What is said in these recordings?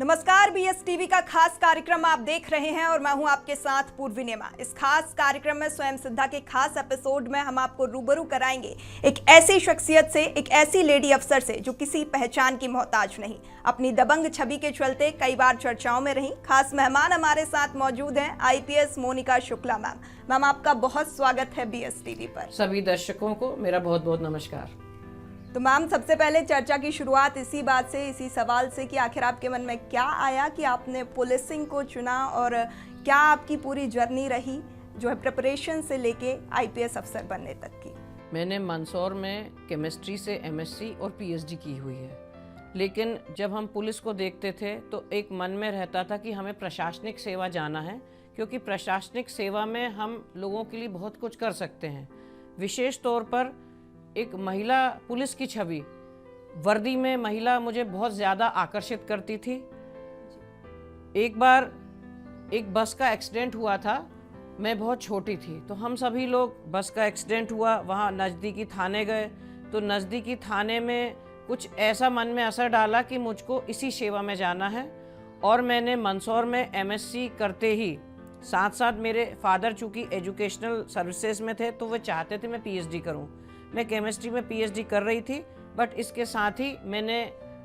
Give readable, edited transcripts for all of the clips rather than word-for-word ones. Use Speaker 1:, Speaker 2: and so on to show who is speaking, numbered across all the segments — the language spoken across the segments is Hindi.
Speaker 1: नमस्कार, बीएस टीवी का खास कार्यक्रम आप देख रहे हैं और मैं हूं आपके साथ पूर्वी नेमा। इस खास कार्यक्रम में स्वयं सिद्धा के खास एपिसोड में हम आपको रूबरू कराएंगे एक ऐसी शख्सियत से, एक ऐसी लेडी अफसर से जो किसी पहचान की मोहताज नहीं, अपनी दबंग छवि के चलते कई बार चर्चाओं में रही। खास मेहमान हमारे साथ मौजूद हैं IPS Monika Shukla ma'am. Ma'am, आपका बहुत स्वागत है बीएस टीवी पर।
Speaker 2: सभी दर्शकों को मेरा बहुत बहुत नमस्कार।
Speaker 1: तो मैम, सबसे पहले चर्चा की शुरुआत इसी बात से, इसी सवाल से कि आखिर आपके मन में क्या आया कि आपने पुलिसिंग को चुना और क्या आपकी पूरी जर्नी रही जो है प्रिपरेशन से लेके आईपीएस अफसर बनने तक की।
Speaker 2: मैंने मंदसौर में केमिस्ट्री से एमएससी और पीएचडी की हुई है, लेकिन जब हम पुलिस को देखते थे तो एक मन में रहता था कि हमें प्रशासनिक सेवा जाना है, क्योंकि प्रशासनिक सेवा में हम लोगों के लिए बहुत कुछ कर सकते हैं। विशेष तौर पर एक महिला पुलिस की छवि, वर्दी में महिला मुझे बहुत ज़्यादा आकर्षित करती थी। एक बार एक बस का एक्सीडेंट हुआ था, मैं बहुत छोटी थी, तो हम सभी लोग, बस का एक्सीडेंट हुआ, वहाँ नज़दीकी थाने गए। तो नज़दीकी थाने में कुछ ऐसा मन में असर डाला कि मुझको इसी सेवा में जाना है। और मैंने मंदसौर में एमएससी करते ही साथ साथ मेरे फादर चूँकि एजुकेशनल सर्विसेज में थे तो वे चाहते थे मैं पीएचडी करूँ। मैं केमिस्ट्री में पीएचडी कर रही थी, बट इसके साथ ही मैंने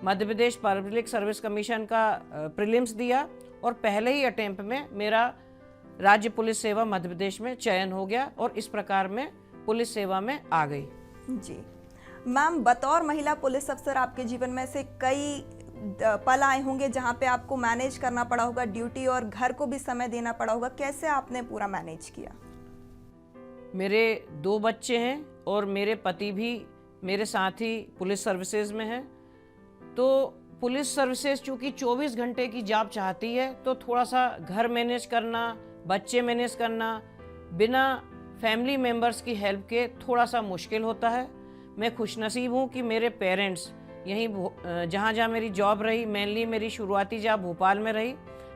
Speaker 2: Madhya Pradesh public service commission का प्रीलिम्स दिया और पहले ही अटेम्प्ट में मेरा राज्य पुलिस सेवा मध्य प्रदेश में चयन हो गया और इस प्रकार मैं पुलिस सेवा में आ गई।
Speaker 1: जी मैम, बतौर महिला पुलिस अफसर आपके जीवन में से कई पल आए होंगे जहाँ पे आपको मैनेज करना पड़ा होगा, ड्यूटी और घर को भी समय देना पड़ा होगा। कैसे आपने पूरा मैनेज किया?
Speaker 2: मेरे 2 बच्चे हैं और मेरे पति भी मेरे साथ ही पुलिस सर्विसेज में हैं। तो पुलिस सर्विसेज चूँकि 24 घंटे की जॉब चाहती है, तो थोड़ा सा घर मैनेज करना, बच्चे मैनेज करना बिना फैमिली मेम्बर्स की हेल्प के थोड़ा सा मुश्किल होता है। मैं खुशनसीब हूँ कि मेरे पेरेंट्स यहीं जहाँ जहाँ मेरी जॉब रही, मेनली मेरी शुरुआती जॉब भोपाल में रही,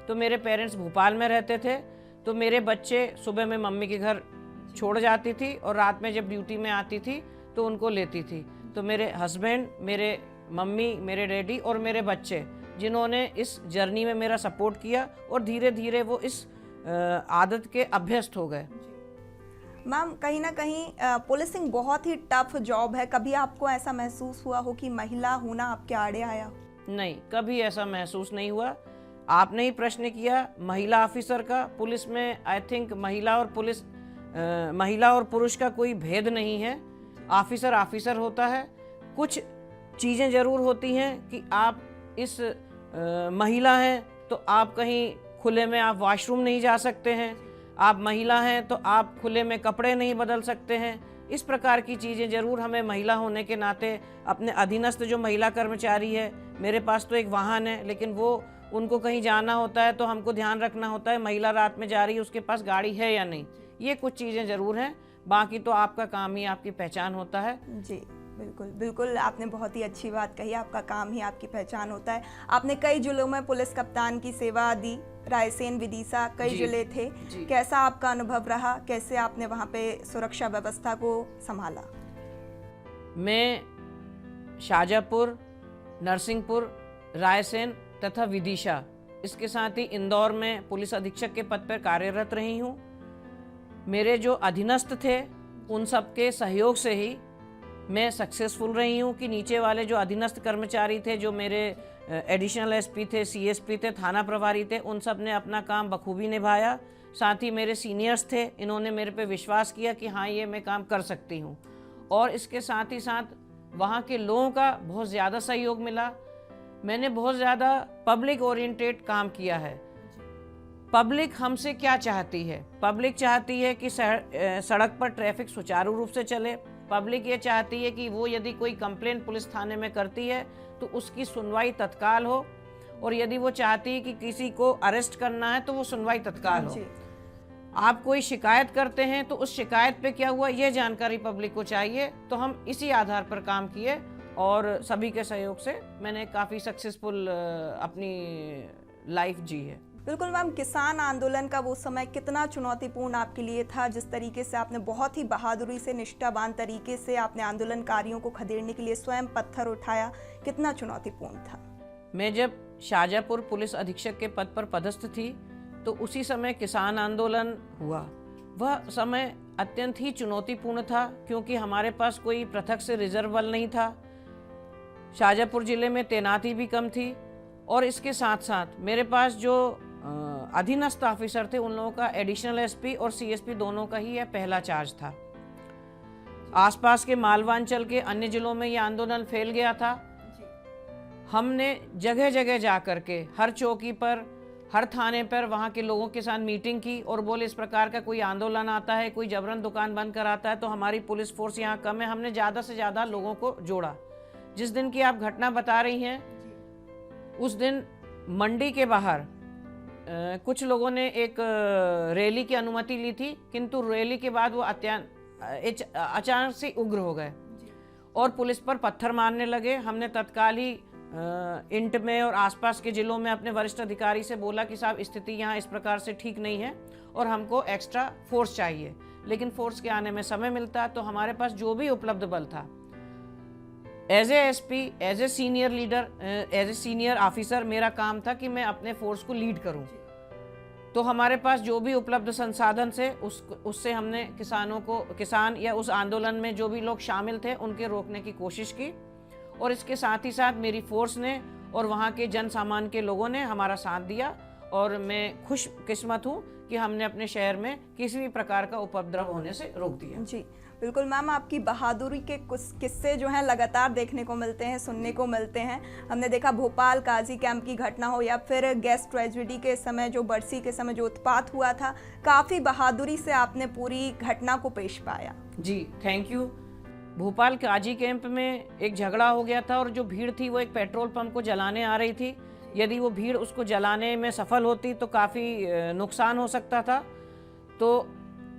Speaker 2: तो मेरे पेरेंट्स भोपाल में रहते थे। तो मेरे बच्चे सुबह में मम्मी के घर छोड़ जाती थी और रात में जब ड्यूटी में आती थी तो उनको लेती थी। तो मेरे हस्बैंड, मेरे मम्मी, मेरे डैडी और मेरे बच्चे, जिन्होंने इस जर्नी में मेरा सपोर्ट किया और धीरे धीरे वो इस आदत के अभ्यस्त हो गए।
Speaker 1: मैम, कहीं ना कहीं पुलिसिंग बहुत ही टफ जॉब है। कभी आपको ऐसा महसूस हुआ हो कि महिला होना आपके आड़े आया?
Speaker 2: नहीं, कभी ऐसा महसूस नहीं हुआ। आपने ही प्रश्न किया महिला ऑफिसर का। पुलिस में आई थिंक महिला और पुरुष का कोई भेद नहीं है। ऑफिसर ऑफिसर होता है। कुछ चीज़ें ज़रूर होती हैं कि आप इस महिला हैं तो आप कहीं खुले में आप वॉशरूम नहीं जा सकते हैं, आप महिला हैं तो आप खुले में कपड़े नहीं बदल सकते हैं। इस प्रकार की चीज़ें ज़रूर हमें महिला होने के नाते अपने अधीनस्थ जो महिला कर्मचारी है, मेरे पास तो एक वाहन है, लेकिन वो उनको कहीं जाना होता है तो हमको ध्यान रखना होता है महिला रात में जा रही है, उसके पास गाड़ी है या नहीं। ये कुछ चीज़ें ज़रूर हैं, बाकी तो आपका काम ही आपकी पहचान होता है।
Speaker 1: जी बिल्कुल बिल्कुल, आपने बहुत ही अच्छी बात कही। आपका काम ही आपकी पहचान होता है। आपने कई जिलों में पुलिस कप्तान की सेवा दी, रायसेन, विदिशा, कई जिले थे। कैसा आपका अनुभव रहा? कैसे आपने वहाँ पे सुरक्षा व्यवस्था को संभाला?
Speaker 2: मैं शाजापुर, नरसिंहपुर, रायसेन तथा विदिशा, इसके साथ ही इंदौर में पुलिस अधीक्षक के पद पर कार्यरत रही हूँ। मेरे जो अधीनस्थ थे उन सब के सहयोग से ही मैं सक्सेसफुल रही हूँ कि नीचे वाले जो अधीनस्थ कर्मचारी थे, जो मेरे एडिशनल एसपी थे, सीएसपी थे, थाना प्रभारी थे, उन सब ने अपना काम बखूबी निभाया। साथ ही मेरे सीनियर्स थे, इन्होंने मेरे पे विश्वास किया कि हाँ, ये मैं काम कर सकती हूँ। और इसके साथ ही साथ वहाँ के लोगों का बहुत ज़्यादा सहयोग मिला। मैंने बहुत ज़्यादा पब्लिक ओरिएंटेड काम किया है। पब्लिक हमसे क्या चाहती है? पब्लिक चाहती है कि सड़क पर ट्रैफिक सुचारू रूप से चले। पब्लिक ये चाहती है कि वो यदि कोई कंप्लेंट पुलिस थाने में करती है तो उसकी सुनवाई तत्काल हो, और यदि वो चाहती है कि किसी को अरेस्ट करना है तो वो सुनवाई तत्काल हो। आप कोई शिकायत करते हैं तो उस शिकायत पे क्या हुआ, ये जानकारी पब्लिक को चाहिए। तो हम इसी आधार पर काम किए और सभी के सहयोग से मैंने काफ़ी सक्सेसफुल अपनी लाइफ जी है।
Speaker 1: बिल्कुल मैम, किसान आंदोलन का वो समय कितना चुनौतीपूर्ण आपके लिए था? जिस तरीके से आपने बहुत ही बहादुरी से, निष्ठावान तरीके से आपने आंदोलनकारियों को खदेड़ने के लिए स्वयं पत्थर उठाया, कितना चुनौतीपूर्ण था?
Speaker 2: मैं जब शाहजहाँपुर पुलिस अधीक्षक के पद पर पदस्थ थी तो उसी समय किसान आंदोलन हुआ। वह समय अत्यंत ही चुनौतीपूर्ण था क्योंकि हमारे पास कोई पृथक से रिजर्व बल नहीं था, शाहजहाँपुर जिले में तैनाती भी कम थी और इसके साथ साथ मेरे पास जो अधीनस्थ ऑफिसर थे उन लोगों का एडिशनल एसपी और सीएसपी दोनों का ही यह पहला चार्ज था। आसपास के मालवांचल के अन्य जिलों में यह आंदोलन फैल गया था। हमने जगह जगह जा कर के हर चौकी पर, हर थाने पर वहाँ के लोगों के साथ मीटिंग की और बोले इस प्रकार का कोई आंदोलन आता है, कोई जबरन दुकान बंद कराता है तो हमारी पुलिस फोर्स यहाँ कम है। हमने ज़्यादा से ज़्यादा लोगों को जोड़ा। जिस दिन की आप घटना बता रही हैं उस दिन मंडी के बाहर कुछ लोगों ने एक रैली की अनुमति ली थी, किंतु रैली के बाद वो अचानक से उग्र हो गए और पुलिस पर पत्थर मारने लगे। हमने तत्काल ही इंट में और आसपास के जिलों में अपने वरिष्ठ अधिकारी से बोला कि साहब स्थिति यहाँ इस प्रकार से ठीक नहीं है और हमको एक्स्ट्रा फोर्स चाहिए, लेकिन फोर्स के आने में समय मिलता। तो हमारे पास जो भी उपलब्ध बल था, as a SP, as a senior leader, as a senior officer, मेरा काम था कि मैं अपने फोर्स को लीड करूं। तो हमारे पास जो भी उपलब्ध संसाधन से उससे हमने किसान या उस आंदोलन में जो भी लोग शामिल थे उनके रोकने की कोशिश की और इसके साथ ही साथ मेरी फोर्स ने और वहाँ के जन सामान्य के लोगों ने हमारा साथ दिया और मैं खुशकिस्मत हूँ कि हमने अपने शहर में किसी भी प्रकार का उपद्रव होने से रोक दिया।
Speaker 1: जी बिल्कुल मैम, आपकी बहादुरी के कुछ किस्से जो हैं लगातार देखने को मिलते हैं, सुनने को मिलते हैं। हमने देखा भोपाल काजी कैंप की घटना हो या फिर गैस ट्रेजेडी के समय जो बरसी के समय जो उत्पात हुआ था, काफ़ी बहादुरी से आपने पूरी घटना को पेश पाया।
Speaker 2: जी thank you. Bhopal Kazi camp में एक झगड़ा हो गया था और जो भीड़ थी वो एक पेट्रोल पंप को जलाने आ रही थी। यदि वो भीड़ उसको जलाने में सफल होती तो काफ़ी नुकसान हो सकता था। तो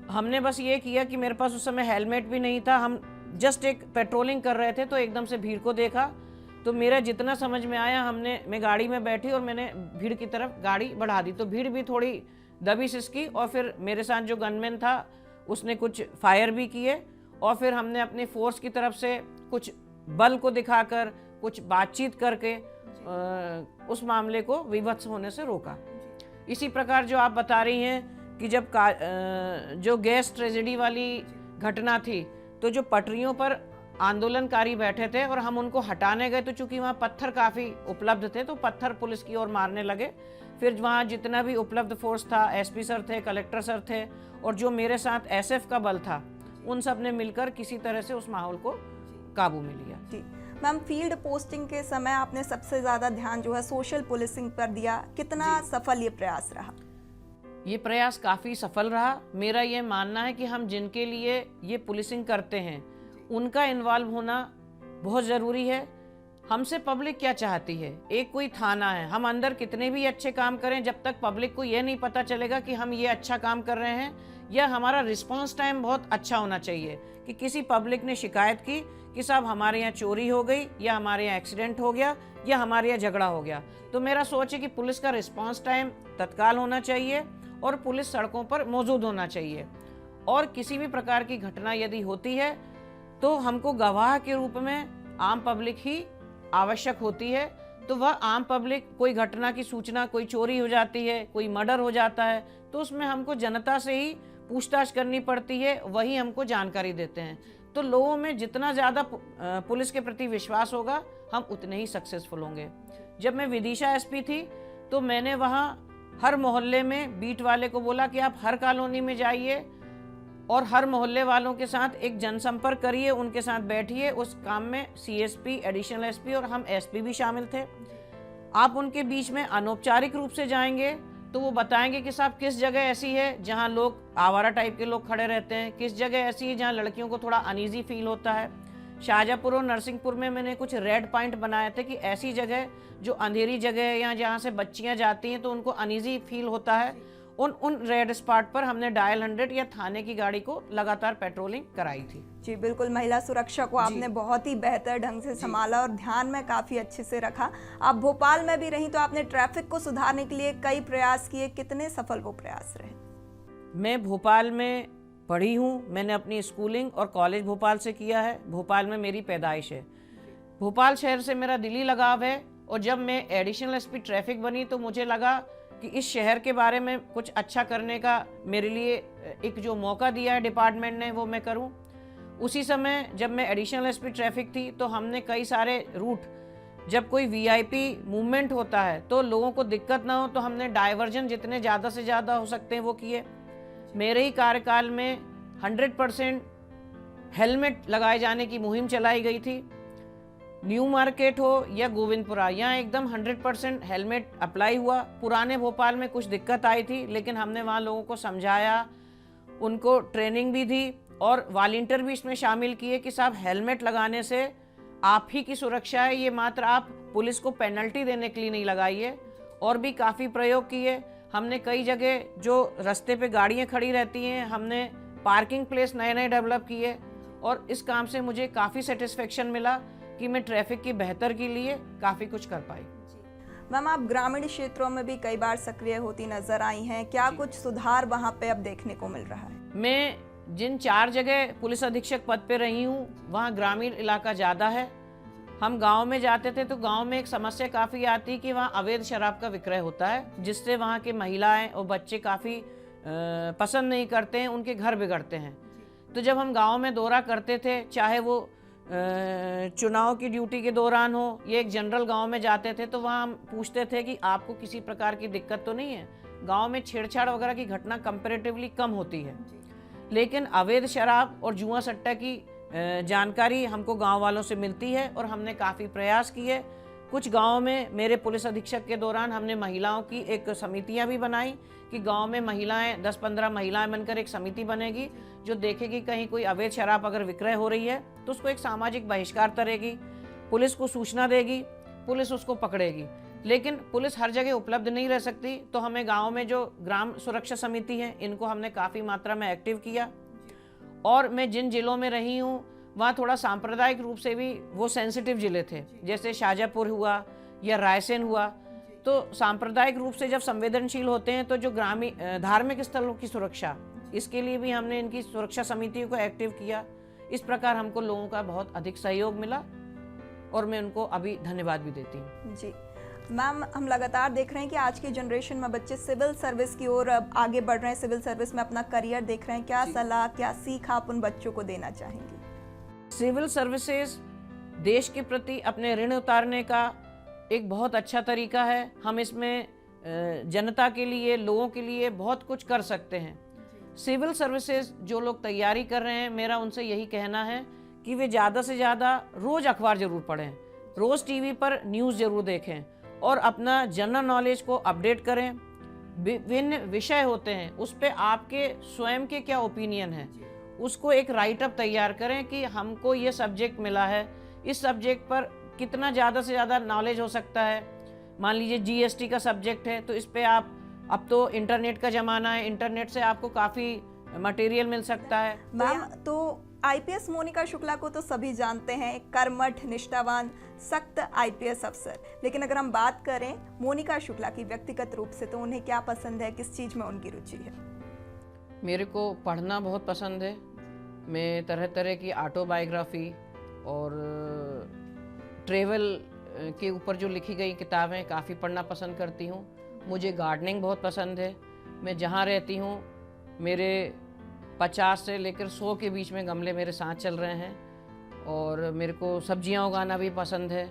Speaker 2: हमने बस ये किया कि मेरे पास उस समय हेलमेट भी नहीं था, हम जस्ट एक पेट्रोलिंग कर रहे थे तो एकदम से भीड़ को देखा तो मेरा जितना समझ में आया मैं गाड़ी में बैठी और मैंने भीड़ की तरफ गाड़ी बढ़ा दी। तो भीड़ भी थोड़ी दबी सिसकी और फिर मेरे साथ जो गनमैन था उसने कुछ फायर भी किए और फिर हमने अपने फोर्स की तरफ से कुछ बल को दिखाकर, कुछ बातचीत करके उस मामले को विभत्स होने से रोका। इसी प्रकार जो आप बता रही हैं कि जब जो गैस ट्रेजेडी वाली घटना थी तो जो पटरियों पर आंदोलनकारी बैठे थे और हम उनको हटाने गए तो चूंकि वहाँ पत्थर काफ़ी उपलब्ध थे तो पत्थर पुलिस की ओर मारने लगे। फिर वहाँ जितना भी उपलब्ध फोर्स था, एसपी सर थे, कलेक्टर सर थे और जो मेरे साथ एसएफ का बल था, उन सब ने मिलकर किसी तरह से उस माहौल को काबू में लिया।
Speaker 1: जी मैम, फील्ड पोस्टिंग के समय आपने सबसे ज़्यादा ध्यान जो है सोशल पुलिसिंग पर दिया, कितना सफल ये प्रयास रहा?
Speaker 2: ये प्रयास काफ़ी सफल रहा। मेरा ये मानना है कि हम जिनके लिए ये पुलिसिंग करते हैं उनका इन्वॉल्व होना बहुत ज़रूरी है। हमसे पब्लिक क्या चाहती है? एक कोई थाना है, हम अंदर कितने भी अच्छे काम करें, जब तक पब्लिक को ये नहीं पता चलेगा कि हम ये अच्छा काम कर रहे हैं या हमारा रिस्पांस टाइम बहुत अच्छा होना चाहिए कि किसी पब्लिक ने शिकायत की कि साहब हमारे यहाँ चोरी हो गई या हमारे यहाँ एक्सीडेंट हो गया या हमारे यहाँ झगड़ा हो गया, तो मेरा सोच है कि पुलिस का रिस्पांस टाइम तत्काल होना चाहिए और पुलिस सड़कों पर मौजूद होना चाहिए। और किसी भी प्रकार की घटना यदि होती है तो हमको गवाह के रूप में आम पब्लिक ही आवश्यक होती है। तो वह आम पब्लिक, कोई घटना की सूचना, कोई चोरी हो जाती है, कोई मर्डर हो जाता है, तो उसमें हमको जनता से ही पूछताछ करनी पड़ती है, वही हमको जानकारी देते हैं। तो लोगों में जितना ज़्यादा पुलिस के प्रति विश्वास होगा हम उतने ही सक्सेसफुल होंगे। जब मैं विदिशा एसपी थी तो मैंने वहाँ हर मोहल्ले में बीट वाले को बोला कि आप हर कॉलोनी में जाइए और हर मोहल्ले वालों के साथ एक जनसंपर्क करिए, उनके साथ बैठिए। उस काम में सीएसपी, एडिशनल एसपी और हम एसपी भी शामिल थे। आप उनके बीच में अनौपचारिक रूप से जाएंगे तो वो बताएंगे कि साहब किस जगह ऐसी है जहां लोग आवारा टाइप के लोग खड़े रहते हैं, किस जगह ऐसी है जहां लड़कियों को थोड़ा अनईजी फील होता है। शाहजहाँपुर और नरसिंहपुर में मैंने कुछ रेड पॉइंट बनाए थे कि ऐसी जगह जो अंधेरी जगह है या जहाँ से बच्चियाँ जाती हैं तो उनको अनईजी फील होता है, उन रेड स्पॉट पर हमने डायल 100 या थाने की गाड़ी को लगातार पेट्रोलिंग कराई थी।
Speaker 1: जी बिल्कुल, महिला सुरक्षा को आपने बहुत ही बेहतर ढंग से संभाला और ध्यान में काफ़ी अच्छे से रखा। आप भोपाल में भी रहीं तो आपने ट्रैफिक को सुधारने के लिए कई प्रयास किए, कितने सफल वो प्रयास रहे?
Speaker 2: मैं भोपाल में पढ़ी हूँ, मैंने अपनी स्कूलिंग और कॉलेज भोपाल से किया है। भोपाल में मेरी पैदाइश है। भोपाल शहर से मेरा दिली लगाव है और जब मैं एडिशनल एसपी ट्रैफिक बनी तो मुझे लगा कि इस शहर के बारे में कुछ अच्छा करने का मेरे लिए एक जो मौका दिया है डिपार्टमेंट ने, वो मैं करूं। उसी समय जब मैं एडिशनल एसपी ट्रैफिक थी तो हमने कई सारे रूट, जब कोई वीआईपी मूवमेंट होता है तो लोगों को दिक्कत ना हो, तो हमने डाइवर्जन जितने ज़्यादा से ज़्यादा हो सकते हैं वो किए। मेरे ही कार्यकाल में 100% हेलमेट लगाए जाने की मुहिम चलाई गई थी। न्यू मार्केट हो या गोविंदपुरा, यहाँ एकदम 100% हेलमेट अप्लाई हुआ। पुराने भोपाल में कुछ दिक्कत आई थी, लेकिन हमने वहाँ लोगों को समझाया, उनको ट्रेनिंग भी दी और वॉलंटियर भी इसमें शामिल किए कि साहब हेलमेट लगाने से आप ही की सुरक्षा है, ये मात्र आप पुलिस को पेनल्टी देने के लिए नहीं लगाइए। और भी काफ़ी प्रयोग किए हमने। कई जगह जो रास्ते पे गाड़ियाँ खड़ी रहती हैं, हमने पार्किंग प्लेस नए नए डेवलप किए और इस काम से मुझे काफ़ी सेटिस्फेक्शन मिला कि मैं ट्रैफिक की बेहतर के लिए काफ़ी कुछ कर पाई।
Speaker 1: मैम, आप ग्रामीण क्षेत्रों में भी कई बार सक्रिय होती नजर आई हैं, क्या कुछ सुधार वहां पे अब देखने को मिल रहा है?
Speaker 2: मैं जिन 4 जगह पुलिस अधीक्षक पद पे रही हूँ वहाँ ग्रामीण इलाका ज़्यादा है। हम गांव में जाते थे तो गांव में एक समस्या काफ़ी आती कि वहाँ अवैध शराब का विक्रय होता है, जिससे वहाँ के महिलाएं और बच्चे काफ़ी पसंद नहीं करते हैं, उनके घर बिगड़ते हैं। तो जब हम गांव में दौरा करते थे, चाहे वो चुनाव की ड्यूटी के दौरान हो या एक जनरल गांव में जाते थे, तो वहाँ हम पूछते थे कि आपको किसी प्रकार की दिक्कत तो नहीं है। गांव में छेड़छाड़ वगैरह की घटना कंपैरेटिवली कम होती है, लेकिन अवैध शराब और जुआ सट्टा की जानकारी हमको गांव वालों से मिलती है और हमने काफ़ी प्रयास किए। कुछ गाँव में मेरे पुलिस अधीक्षक के दौरान हमने महिलाओं की एक समितियाँ भी बनाई कि गांव में महिलाएं 10-15 महिलाएं बनकर एक समिति बनेगी जो देखेगी कहीं कोई अवैध शराब अगर विक्रय हो रही है तो उसको एक सामाजिक बहिष्कार करेगी, पुलिस को सूचना देगी, पुलिस उसको पकड़ेगी। लेकिन पुलिस हर जगह उपलब्ध नहीं रह सकती, तो हमें गांव में जो ग्राम सुरक्षा समिति है इनको हमने काफ़ी मात्रा में एक्टिव किया। और मैं जिन जिलों में रही हूँ वहाँ थोड़ा सांप्रदायिक रूप से भी वो सेंसिटिव जिले थे, जैसे शाजापुर हुआ या रायसेन हुआ। तो सांप्रदायिक रूप से जब संवेदनशील होते हैं तो जो ग्रामीण धार्मिक स्थलों की सुरक्षा, इसके लिए भी हमने इनकी सुरक्षा समितियों को एक्टिव किया। इस प्रकार हमको लोगों का बहुत अधिक सहयोग मिला और मैं उनको अभी धन्यवाद भी देती हूँ।
Speaker 1: जी मैम, हम लगातार देख रहे हैं कि आज की जनरेशन में बच्चे सिविल सर्विस की ओर आगे बढ़ रहे हैं, सिविल सर्विस में अपना करियर देख रहे हैं। क्या सलाह, क्या सीख आप उन बच्चों को देना चाहेंगे?
Speaker 2: सिविल सर्विसेज देश के प्रति अपने ऋण उतारने का एक बहुत अच्छा तरीका है। हम इसमें जनता के लिए, लोगों के लिए बहुत कुछ कर सकते हैं। सिविल सर्विसेज जो लोग तैयारी कर रहे हैं, मेरा उनसे यही कहना है कि वे ज़्यादा से ज़्यादा रोज़ अखबार ज़रूर पढ़ें, रोज़ टीवी पर न्यूज़ ज़रूर देखें और अपना जनरल नॉलेज को अपडेट करें। विभिन्न विषय होते हैं, उस पर आपके स्वयं के क्या ओपिनियन है, उसको एक राइट अप तैयार करें कि हमको ये सब्जेक्ट मिला है, इस सब्जेक्ट पर कितना ज़्यादा से ज़्यादा नॉलेज हो सकता है। मान लीजिए जीएसटी का सब्जेक्ट है तो इस पे आप, अब तो इंटरनेट का ज़माना है, इंटरनेट से आपको काफ़ी मटेरियल मिल सकता है।
Speaker 1: मैम, तो आईपीएस मोनिका शुक्ला को तो सभी जानते हैं, कर्मठ, निष्ठावान, सख्त आईपीएस अफसर। लेकिन अगर हम बात करें मोनिका शुक्ला की व्यक्तिगत रूप से, तो उन्हें क्या पसंद है, किस चीज़ में उनकी रुचि है?
Speaker 2: मेरे को पढ़ना बहुत पसंद है। मैं तरह तरह की ऑटोबायोग्राफी और ट्रेवल के ऊपर जो लिखी गई किताबें काफ़ी पढ़ना पसंद करती हूँ। मुझे गार्डनिंग बहुत पसंद है। मैं जहाँ रहती हूँ मेरे 50 से लेकर 100 के बीच में गमले मेरे साथ चल रहे हैं और मेरे को सब्जियाँ उगाना भी पसंद है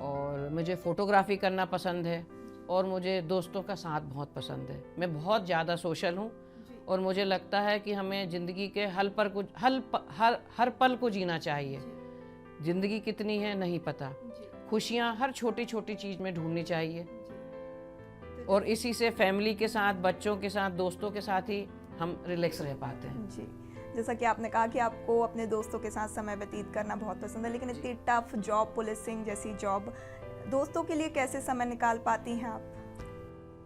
Speaker 2: और मुझे फ़ोटोग्राफी करना पसंद है और मुझे दोस्तों का साथ बहुत पसंद है। मैं बहुत ज़्यादा सोशल हूँ और मुझे लगता है कि हमें ज़िंदगी के हर पल को जीना चाहिए। ज़िंदगी कितनी है नहीं पता, खुशियाँ हर छोटी छोटी चीज़ में ढूंढनी चाहिए और इसी से फैमिली के साथ, बच्चों के साथ, दोस्तों के साथ ही हम रिलैक्स रह पाते हैं।
Speaker 1: जी, जैसा कि आपने कहा कि आपको अपने दोस्तों के साथ समय व्यतीत करना बहुत पसंद है, लेकिन इतनी टफ जॉब, पुलिसिंग जैसी जॉब, दोस्तों के लिए कैसे समय निकाल पाती हैं आप?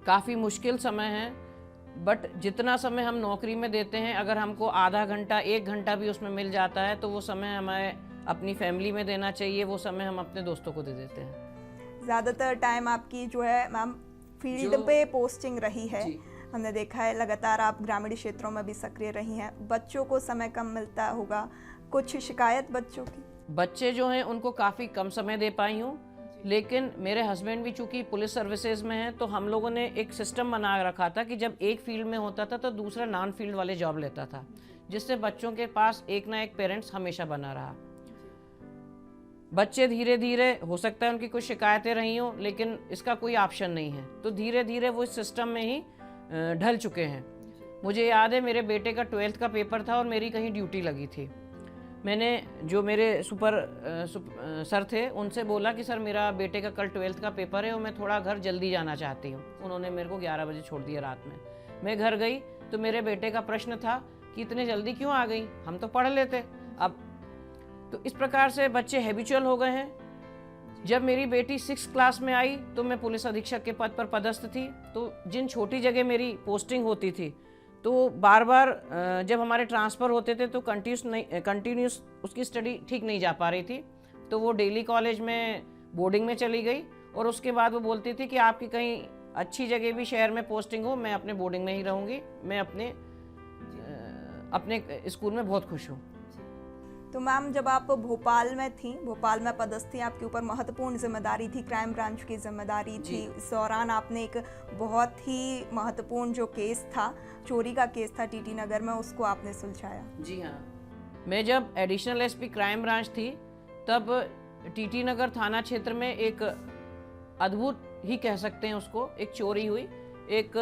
Speaker 2: काफ़ी मुश्किल समय है, बट जितना समय हम नौकरी में देते हैं, अगर हमको आधा घंटा, 1 घंटा भी उसमें मिल जाता है तो वो समय हमें अपनी फैमिली में देना चाहिए, वो समय हम अपने दोस्तों को दे देते हैं।
Speaker 1: ज़्यादातर टाइम आपकी जो है मैम फील्ड पे पोस्टिंग रही है, हमने देखा है लगातार आप ग्रामीण क्षेत्रों में भी सक्रिय रही हैं। बच्चों को समय कम मिलता होगा, कुछ शिकायत बच्चों की?
Speaker 2: बच्चे जो हैं उनको काफ़ी कम समय दे पाई हूँ, लेकिन मेरे हस्बैंड भी चूंकि पुलिस सर्विसेज में हैं, तो हम लोगों ने एक सिस्टम बना रखा था कि जब एक फील्ड में होता था तो दूसरा नॉन फील्ड वाले जॉब लेता था, जिससे बच्चों के पास एक ना एक पेरेंट्स हमेशा बना रहा। बच्चे धीरे धीरे, हो सकता है उनकी कुछ शिकायतें रही हों, लेकिन इसका कोई ऑप्शन नहीं है, तो धीरे धीरे वो इस सिस्टम में ही ढल चुके हैं। मुझे याद है मेरे बेटे का 12th का पेपर था और मेरी कहीं ड्यूटी लगी थी। मैंने जो मेरे सर थे उनसे बोला कि सर मेरा बेटे का कल 12th का पेपर है और मैं थोड़ा घर जल्दी जाना चाहती हूँ। उन्होंने मेरे को 11 बजे छोड़ दिया रात में। मैं घर गई तो मेरे बेटे का प्रश्न था कि इतने जल्दी क्यों आ गई, हम तो पढ़ लेते। अब तो इस प्रकार से बच्चे हैबिचुअल हो गए हैं। जब मेरी बेटी 6th क्लास में आई तो मैं पुलिस अधीक्षक के पद पर पदस्थ थी, तो जिन छोटी जगह मेरी पोस्टिंग होती थी तो बार बार जब हमारे ट्रांसफ़र होते थे तो कंटिन्यूस उसकी स्टडी ठीक नहीं जा पा रही थी, तो वो डेली कॉलेज में बोर्डिंग में चली गई और उसके बाद वो बोलती थी कि आपकी कहीं अच्छी जगह भी शहर में पोस्टिंग हो, मैं अपने बोर्डिंग में ही रहूँगी, मैं अपने स्कूल में बहुत खुश हूँ।
Speaker 1: तो मैम, जब आप भोपाल में थी, भोपाल में पदस्थ थी, आपके ऊपर महत्वपूर्ण जिम्मेदारी थी, क्राइम ब्रांच की जिम्मेदारी थी। इस दौरान आपने एक बहुत ही महत्वपूर्ण जो केस था, चोरी का केस था टीटी नगर में, उसको आपने सुलझाया।
Speaker 2: जी हाँ, मैं जब एडिशनल एसपी क्राइम ब्रांच थी तब टीटी नगर थाना क्षेत्र में एक अद्भुत ही कह सकते हैं उसको, एक चोरी हुई। एक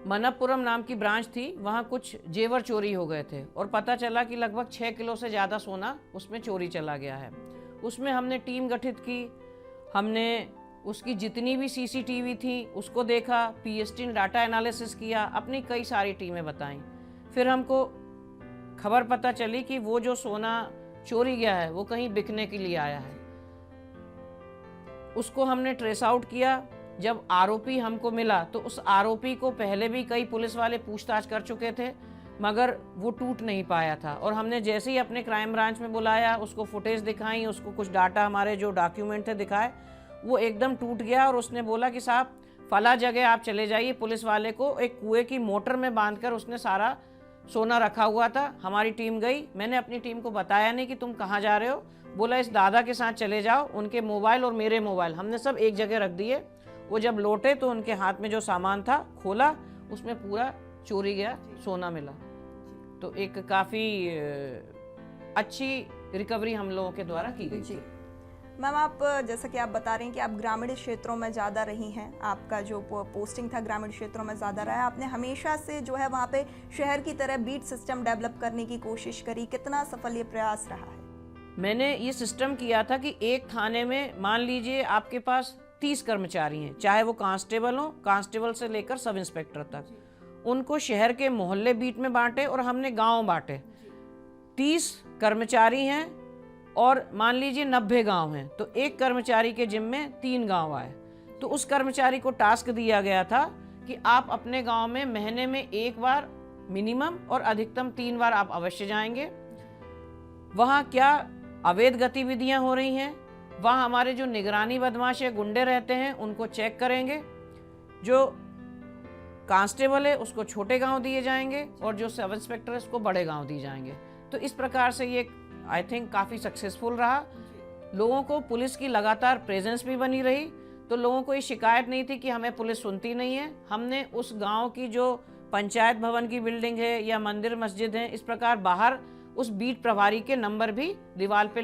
Speaker 2: मनप्पुरम नाम की ब्रांच थी, वहाँ कुछ जेवर चोरी हो गए थे और पता चला कि लगभग 6 किलो से ज़्यादा सोना उसमें चोरी चला गया है। उसमें हमने टीम गठित की, हमने उसकी जितनी भी सीसीटीवी थी उसको देखा, पीएसटी ने डाटा एनालिसिस किया, अपनी कई सारी टीमें बताईं। फिर हमको खबर पता चली कि वो जो सोना चोरी गया है वो कहीं बिकने के लिए आया है। उसको हमने ट्रेस आउट किया। जब आरोपी हमको मिला तो उस आरोपी को पहले भी कई पुलिस वाले पूछताछ कर चुके थे, मगर वो टूट नहीं पाया था। और हमने जैसे ही अपने क्राइम ब्रांच में बुलाया, उसको फुटेज दिखाई, उसको कुछ डाटा हमारे जो डॉक्यूमेंट थे दिखाए, वो एकदम टूट गया और उसने बोला कि साहब फला जगह आप चले जाइए। पुलिस वाले को एक कुएं की मोटर में बांधकर उसने सारा सोना रखा हुआ था। हमारी टीम गई, मैंने अपनी टीम को बताया नहीं कि तुम कहाँ जा रहे हो, बोला इस दादा के साथ चले जाओ। उनके मोबाइल और मेरे मोबाइल हमने सब एक जगह रख दिए। वो जब लौटे तो उनके हाथ में जो सामान था खोला, उसमें पूरा चोरी गया सोना मिला। तो एक काफ़ी अच्छी रिकवरी हम लोगों के द्वारा की गई।
Speaker 1: जी मैम, आप जैसा कि आप बता रही हैं कि आप ग्रामीण क्षेत्रों में ज़्यादा रही हैं, आपका जो पोस्टिंग था ग्रामीण क्षेत्रों में ज़्यादा रहा है, आपने हमेशा से जो है वहाँ पे शहर की तरह बीट सिस्टम डेवलप करने की कोशिश करी, कितना सफल ये प्रयास रहा है?
Speaker 2: मैंने ये सिस्टम किया था कि एक थाने में मान लीजिए आपके पास 30 कर्मचारी हैं, चाहे वो कांस्टेबल हो, कांस्टेबल से लेकर सब इंस्पेक्टर तक, उनको शहर के मोहल्ले बीट में बांटे और हमने गांव बांटे। 30 कर्मचारी हैं और मान लीजिए 90 गांव हैं, तो एक कर्मचारी के जिम्मे 3 गांव आए। तो उस कर्मचारी को टास्क दिया गया था कि आप अपने गांव में महीने में 1 बार मिनिमम और अधिकतम 3 बार आप अवश्य जाएंगे। वहाँ क्या अवैध गतिविधियाँ हो रही हैं, वहाँ हमारे जो निगरानी बदमाश या गुंडे रहते हैं उनको चेक करेंगे। जो कांस्टेबल है उसको छोटे गांव दिए जाएंगे और जो सब इंस्पेक्टर है उसको बड़े गांव दिए जाएंगे। तो इस प्रकार से ये आई थिंक काफ़ी सक्सेसफुल रहा। लोगों को पुलिस की लगातार प्रेजेंस भी बनी रही, तो लोगों को ये शिकायत नहीं थी कि हमें पुलिस सुनती नहीं है। हमने उस गांव की जो पंचायत भवन की बिल्डिंग है या मंदिर मस्जिद है, इस प्रकार बाहर उस बीट प्रभारी के नंबर भी दीवार पे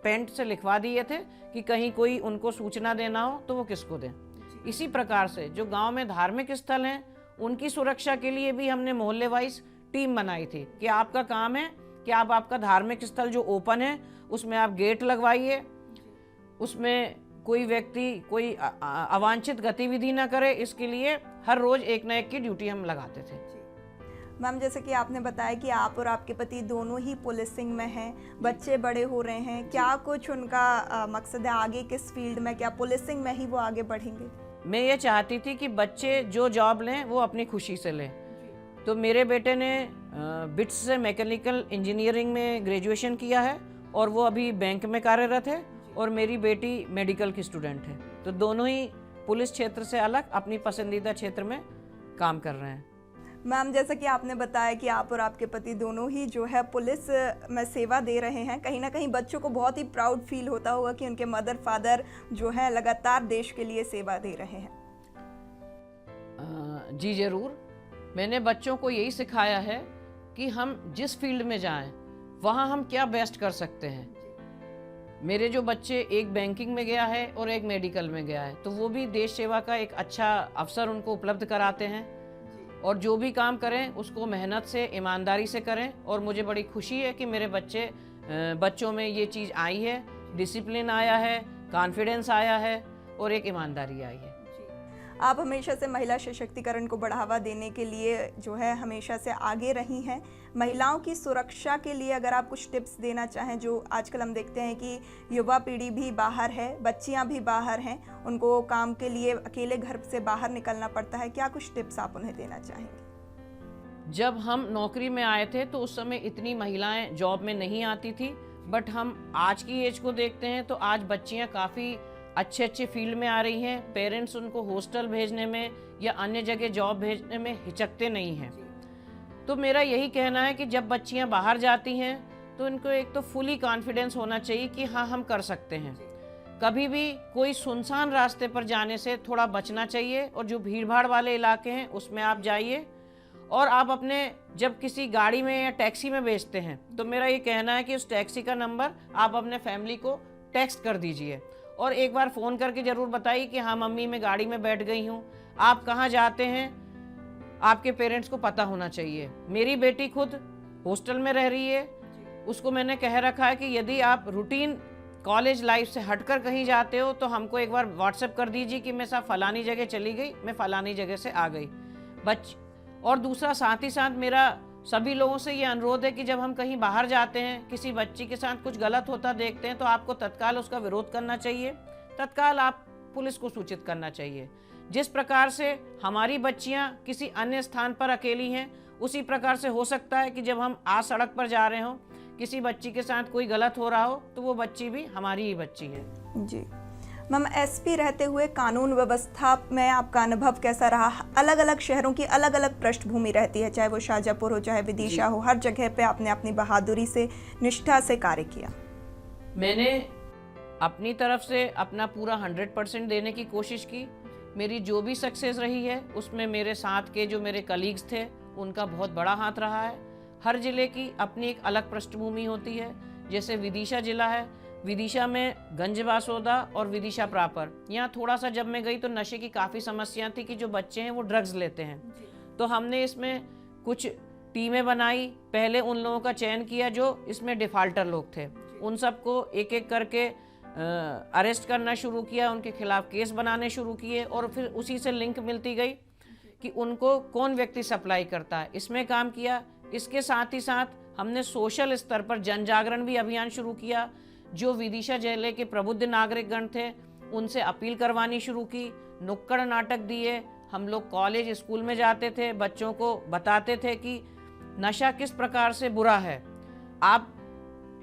Speaker 2: पेंट से लिखवा दिए थे कि कहीं कोई उनको सूचना देना हो तो वो किसको दें। इसी प्रकार से जो गांव में धार्मिक स्थल हैं उनकी सुरक्षा के लिए भी हमने मोहल्ले वाइज टीम बनाई थी कि आपका काम है कि आप आपका धार्मिक स्थल जो ओपन है उसमें आप गेट लगवाइए, उसमें कोई व्यक्ति कोई अवांछित गतिविधि ना करे। इसके लिए हर रोज एक न एक की ड्यूटी हम लगाते थे।
Speaker 1: मैम, जैसे कि आपने बताया कि आप और आपके पति दोनों ही पुलिसिंग में हैं, बच्चे बड़े हो रहे हैं, क्या कुछ उनका मकसद है आगे किस फील्ड में, क्या पुलिसिंग में ही वो आगे बढ़ेंगे?
Speaker 2: मैं ये चाहती थी कि बच्चे जो जॉब लें वो अपनी खुशी से लें। तो मेरे बेटे ने बिट्स से मैकेनिकल इंजीनियरिंग में ग्रेजुएशन किया है और वो अभी बैंक में कार्यरत है, और मेरी बेटी मेडिकल की स्टूडेंट है। तो दोनों ही पुलिस क्षेत्र से अलग अपनी पसंदीदा क्षेत्र में काम कर रहे हैं।
Speaker 1: मैम, जैसा कि आपने बताया कि आप और आपके पति दोनों ही जो है पुलिस में सेवा दे रहे हैं, कहीं ना कहीं बच्चों को बहुत ही प्राउड फील होता होगा कि उनके मदर फादर जो है लगातार देश के लिए सेवा दे रहे हैं।
Speaker 2: जी ज़रूर। मैंने बच्चों को यही सिखाया है कि हम जिस फील्ड में जाएं वहाँ हम क्या बेस्ट कर सकते हैं। मेरे जो बच्चे, एक बैंकिंग में गया है और एक मेडिकल में गया है, तो वो भी देश सेवा का एक अच्छा अवसर उनको उपलब्ध कराते हैं। और जो भी काम करें उसको मेहनत से, ईमानदारी से करें। और मुझे बड़ी खुशी है कि मेरे बच्चों में ये चीज़ आई है, डिसिप्लिन आया है, कॉन्फिडेंस आया है और एक ईमानदारी आई है।
Speaker 1: आप हमेशा से महिला सशक्तिकरण को बढ़ावा देने के लिए जो है हमेशा से आगे रही हैं। महिलाओं की सुरक्षा के लिए अगर आप कुछ टिप्स देना चाहें, जो आजकल हम देखते हैं कि युवा पीढ़ी भी बाहर है, बच्चियां भी बाहर हैं, उनको काम के लिए अकेले घर से बाहर निकलना पड़ता है, क्या कुछ टिप्स आप उन्हें देना चाहेंगे?
Speaker 2: जब हम नौकरी में आए थे तो उस समय इतनी महिलाएं जॉब में नहीं आती थी, बट हम आज की एज को देखते हैं तो आज बच्चियां काफ़ी अच्छे फील्ड में आ रही हैं। पेरेंट्स उनको हॉस्टल भेजने में या अन्य जगह जॉब भेजने में हिचकते नहीं हैं। तो मेरा यही कहना है कि जब बच्चियां बाहर जाती हैं तो इनको एक तो फुली कॉन्फिडेंस होना चाहिए कि हाँ, हम कर सकते हैं। कभी भी कोई सुनसान रास्ते पर जाने से थोड़ा बचना चाहिए, और जो भीड़-भाड़ वाले इलाके हैं उसमें आप जाइए। और आप अपने जब किसी गाड़ी में या टैक्सी में भेजते हैं तो मेरा ये कहना है कि उस टैक्सी का नंबर आप अपने फैमिली को टेक्स्ट कर दीजिए और एक बार फ़ोन करके ज़रूर बताइए कि हाँ मम्मी, मैं गाड़ी में बैठ गई हूँ। आप कहाँ जाते हैं आपके पेरेंट्स को पता होना चाहिए। मेरी बेटी खुद हॉस्टल में रह रही है, उसको मैंने कह रखा है कि यदि आप रूटीन कॉलेज लाइफ से हटकर कहीं जाते हो तो हमको एक बार व्हाट्सएप कर दीजिए कि मैं साहब फलानी जगह चली गई, मैं फलानी जगह से आ गई। और दूसरा, साथ ही साथ मेरा सभी लोगों से ये अनुरोध है कि जब हम कहीं बाहर जाते हैं, किसी बच्ची के साथ कुछ गलत होता देखते हैं तो आपको तत्काल उसका विरोध करना चाहिए, तत्काल आप पुलिस को सूचित करना चाहिए। जिस प्रकार से हमारी बच्चियां किसी अन्य स्थान पर अकेली हैं, उसी प्रकार से हो सकता है कि जब हम आज सड़क पर जा रहे हों, किसी बच्ची के साथ कोई गलत हो रहा हो तो वो बच्ची भी हमारी ही बच्ची है।
Speaker 1: जी मैम, एसपी रहते हुए कानून व्यवस्था में आपका अनुभव कैसा रहा? अलग अलग शहरों की अलग अलग पृष्ठभूमि रहती है, चाहे वो शाजापुर हो, चाहे विदिशा हो, हर जगह पे आपने अपनी बहादुरी से, निष्ठा से कार्य किया।
Speaker 2: मैंने अपनी तरफ से अपना पूरा 100% देने की कोशिश की। मेरी जो भी सक्सेस रही है उसमें मेरे साथ के जो मेरे कलीग्स थे उनका बहुत बड़ा हाथ रहा है। हर ज़िले की अपनी एक अलग पृष्ठभूमि होती है। जैसे विदिशा ज़िला है, विदिशा में गंजबासोदा और विदिशा प्रॉपर, यहाँ थोड़ा सा जब मैं गई तो नशे की काफ़ी समस्या थी कि जो बच्चे हैं वो ड्रग्स लेते हैं। तो हमने इसमें कुछ टीमें बनाई। पहले उन लोगों का चयन किया जो इसमें डिफ़ाल्टर लोग थे, उन सबको एक एक करके अरेस्ट करना शुरू किया, उनके खिलाफ केस बनाने शुरू किए और फिर उसी से लिंक मिलती गई कि उनको कौन व्यक्ति सप्लाई करता है, इसमें काम किया। इसके साथ ही साथ हमने सोशल स्तर पर जन जागरण भी अभियान शुरू किया। जो विदिशा जिले के प्रबुद्ध नागरिकगण थे उनसे अपील करवानी शुरू की, नुक्कड़ नाटक दिए। हम लोग कॉलेज स्कूल में जाते थे, बच्चों को बताते थे कि नशा किस प्रकार से बुरा है। आप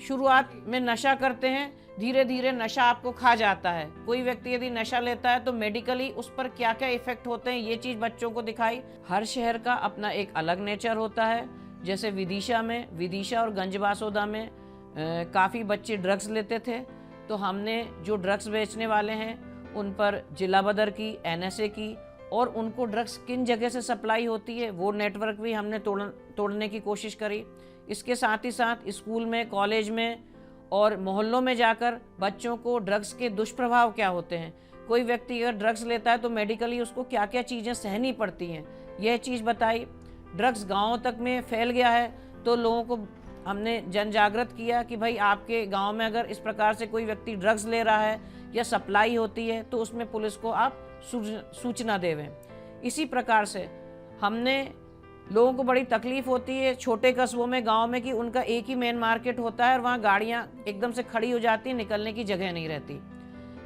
Speaker 2: शुरुआत में नशा करते हैं, धीरे धीरे नशा आपको खा जाता है। कोई व्यक्ति यदि नशा लेता है तो मेडिकली उस पर क्या क्या इफेक्ट होते हैं, ये चीज़ बच्चों को दिखाई। हर शहर का अपना एक अलग नेचर होता है। जैसे विदिशा और गंजबासोदा में काफ़ी बच्चे ड्रग्स लेते थे, तो हमने जो ड्रग्स बेचने वाले हैं उन पर जिला बदर की, NSA की, और उनको ड्रग्स किन जगह से सप्लाई होती है वो नेटवर्क भी हमने तोड़ने की कोशिश करी। इसके साथ ही साथ स्कूल में, कॉलेज में और मोहल्लों में जाकर बच्चों को ड्रग्स के दुष्प्रभाव क्या होते हैं, कोई व्यक्ति अगर ड्रग्स लेता है तो मेडिकली उसको क्या क्या चीज़ें सहनी पड़ती हैं, यह चीज़ बताई। ड्रग्स गाँव तक में फैल गया है तो लोगों को हमने जन जागृत किया कि भाई आपके गांव में अगर इस प्रकार से कोई व्यक्ति ड्रग्स ले रहा है या सप्लाई होती है तो उसमें पुलिस को आप सूचना देवें। इसी प्रकार से हमने, लोगों को बड़ी तकलीफ होती है छोटे कस्बों में, गांव में, कि उनका एक ही मेन मार्केट होता है और वहाँ गाड़ियाँ एकदम से खड़ी हो जाती, निकलने की जगह नहीं रहती।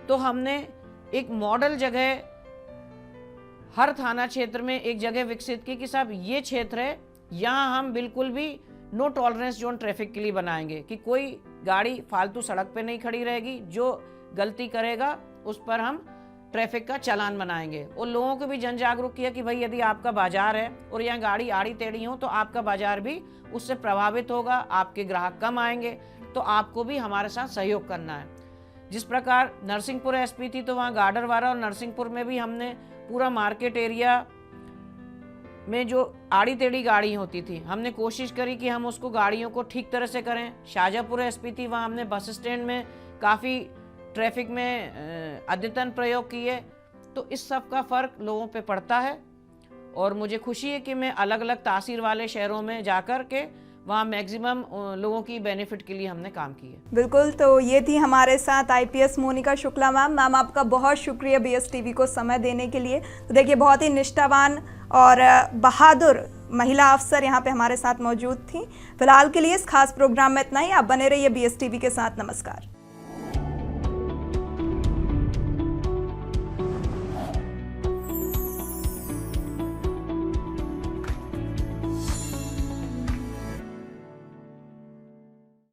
Speaker 2: तो हमने एक मॉडल जगह हर थाना क्षेत्र में एक जगह विकसित की कि साहब ये क्षेत्र है, यहाँ हम बिल्कुल भी नो टॉलरेंस जोन ट्रैफिक के लिए बनाएंगे कि कोई गाड़ी फालतू सड़क पे नहीं खड़ी रहेगी, जो गलती करेगा उस पर हम ट्रैफिक का चालान बनाएंगे और लोगों को भी जन जागरूक किया कि भाई यदि आपका बाजार है और यहाँ गाड़ी आड़ी टेढ़ी हो तो आपका बाजार भी उससे प्रभावित होगा, आपके ग्राहक कम आएंगे, तो आपको भी हमारे साथ सहयोग करना है। जिस प्रकार नरसिंहपुर एसपी थी तो वहाँ गाडरवारा और नरसिंहपुर में भी हमने पूरा मार्केट एरिया में जो आड़ी टेढ़ी गाड़ी होती थी हमने कोशिश करी कि हम उसको गाड़ियों को ठीक तरह से करें। शाहजहाँपुर एसपी थी, वहाँ हमने बस स्टैंड में काफ़ी ट्रैफिक में अद्यतन प्रयोग किए। तो इस सब का फ़र्क लोगों पे पड़ता है और मुझे खुशी है कि मैं अलग अलग तासीर वाले शहरों में जाकर के वहाँ मैक्सिमम लोगों की बेनिफिट के लिए हमने काम किया।
Speaker 1: बिल्कुल, तो ये थी हमारे साथ IPS Monika Shukla ma'am. Ma'am आपका बहुत शुक्रिया BSTV को समय देने के लिए। तो देखिए बहुत ही निष्ठावान और बहादुर महिला अफसर यहाँ पे हमारे साथ मौजूद थी। फिलहाल के लिए इस खास प्रोग्राम में इतना ही। आप बने रहिए BSTV के साथ। नमस्कार।